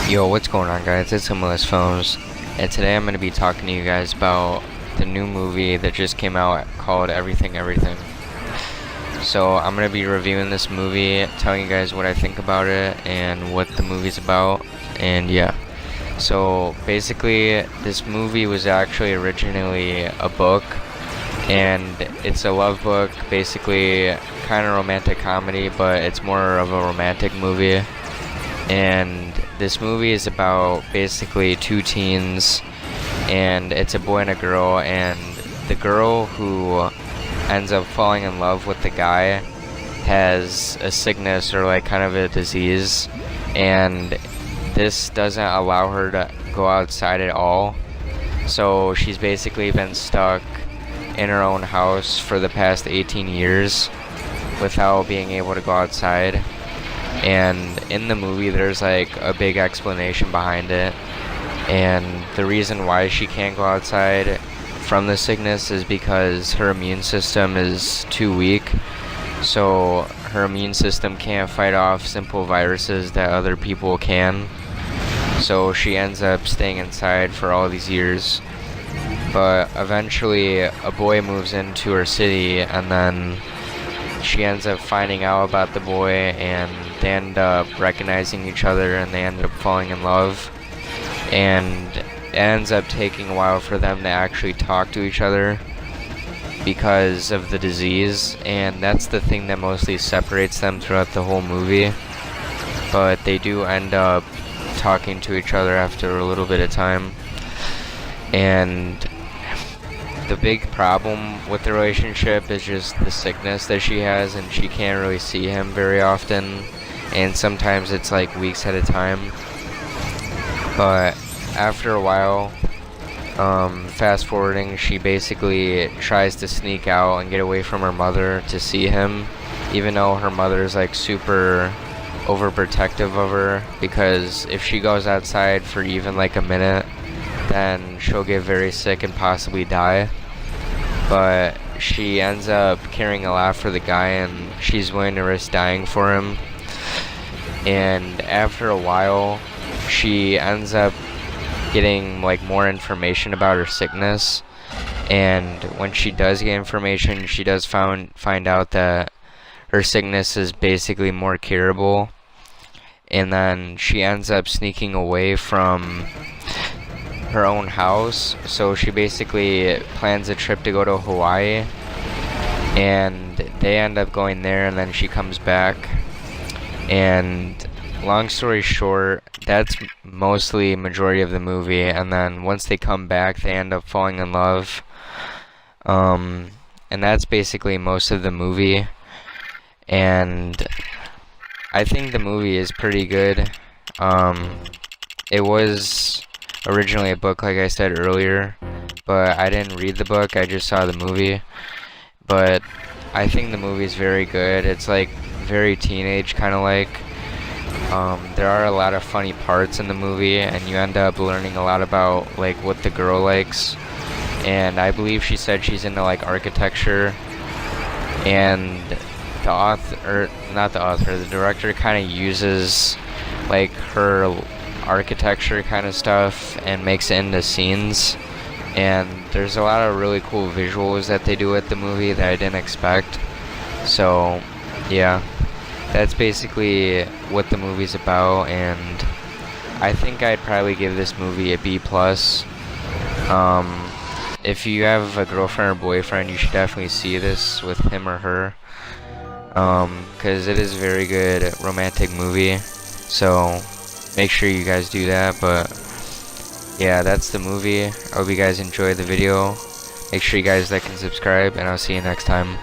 Yo, what's going on, guys? It's Himalayas Phones, and today I'm going to be talking to you guys about the new movie that just came out called Everything Everything. So I'm going to be reviewing this movie, telling you guys what I think about it and what the movie's about, and yeah. So basically, this movie was actually originally a book, and it's a love book, basically kind of romantic comedy, but it's more of a romantic movie. And this movie is about basically two teens, and it's a boy and a girl, and the girl who ends up falling in love with the guy has a sickness or like kind of a disease, and this doesn't allow her to go outside at all. So she's basically been stuck in her own house for the past 18 years without being able to go outside. And in the movie there's like a big explanation behind it, and the reason why she can't go outside from the sickness is because her immune system is too weak. So her immune system can't fight off simple viruses that other people can, so she ends up staying inside for all these years. But eventually a boy moves into her city, and then she ends up finding out about the boy, and they end up recognizing each other, and they end up falling in love. And it ends up taking a while for them to actually talk to each other because of the disease, and that's the thing that mostly separates them throughout the whole movie. But they do end up talking to each other after a little bit of time. And the big problem with the relationship is just the sickness that she has, and she can't really see him very often, and sometimes it's like weeks at a time. But after a while, fast forwarding, she basically tries to sneak out and get away from her mother to see him, even though her mother's like super overprotective of her, because if she goes outside for even like a minute, then she'll get very sick and possibly die. But she ends up caring a lot for the guy, and she's willing to risk dying for him. And after a while, she ends up getting like more information about her sickness, and when she does get information, she does find out that her sickness is basically more curable. And then she ends up sneaking away from her own house, so she basically plans a trip to go to Hawaii, and they end up going there, and then she comes back. And long story short, that's mostly majority of the movie, and then once they come back, they end up falling in love. And that's basically most of the movie, and I think the movie is pretty good. It was originally a book, like I said earlier, but I didn't read the book, I just saw the movie. But I think the movie is very good. It's like very teenage, kind of like. There are a lot of funny parts in the movie, and you end up learning a lot about like what the girl likes. And I believe she said she's into like architecture, and the director kind of uses like her architecture kind of stuff and makes it into scenes. And there's a lot of really cool visuals that they do with the movie that I didn't expect. So yeah, that's basically what the movie's about, and I think I'd probably give this movie a B+. If you have a girlfriend or boyfriend, you should definitely see this with him or her, because it is a very good romantic movie, so make sure you guys do that. But yeah, that's the movie. I hope you guys enjoyed the video. Make sure you guys like and subscribe, and I'll see you next time.